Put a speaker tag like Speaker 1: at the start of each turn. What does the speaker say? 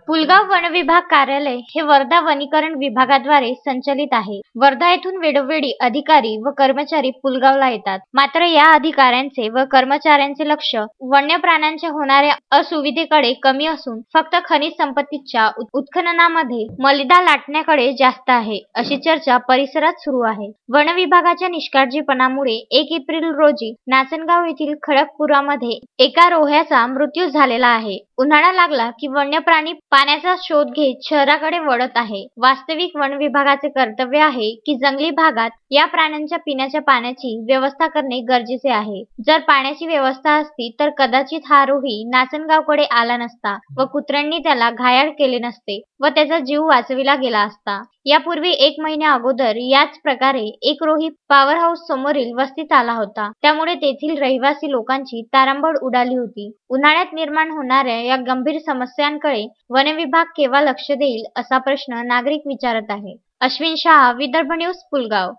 Speaker 1: पुलगाव वनविभाग कार्यालय हे वर्धा वनीकरण विभागाद्वारे संचलित आहे। वर्धा येथून वेळोवेळी अधिकारी व कर्मचारी पुलगावला येतात। मात्र या अधिकाऱ्यांचे व कर्मचाऱ्यांचे लक्ष वन्य प्राण्यांच्या होणाऱ्या असुविधेकडे कमी असून फक्त खनिज संपत्तीच्या उत्खननामध्ये मलिदा लाटण्याकडे जास्त आहे, अशी चर्चा परिसरात सुरू आहे। वन विभागाच्या निष्काळजीपणामुळे 1 एप्रिल रोजी नाचनगाव येथील खडकपुरामध्ये एका रोह्याचा मृत्यू झालेला आहे। उन्हाळा लागला की वन्य प्राणी पाण्याचा शोध घेत शहराकडे वळत आहे। वास्तविक वन विभागाचे कर्तव्य आहे की जंगली भागात या प्राण्यांच्या पिण्याच्या पाण्याची व्यवस्था करणे गरजेचे आहे। जर पाण्याची व्यवस्था असती तर कदाचित हा रोही नाचनगावकडे आला नसता व कुत्र्यांनी त्याला घायाळ केले नसते व त्याचा जीव वाचविला गेला असता। यापूर्वी 1 महिन्या अगोदर याच प्रकारे एक रोही पॉवर हाऊस समोरील वस्तीत आला होता, त्यामुळे तेथील रहिवासी लोकांची तारांबळ उडाली होती। उन्हाळ्यात निर्माण होणाऱ्या या गंभीर समस्यांकडे वन विभाग केव्हा लक्ष देईल असा प्रश्न नागरिक विचारत आहे। अश्विन शहा, विदर्भ न्यूज, पुलगाव।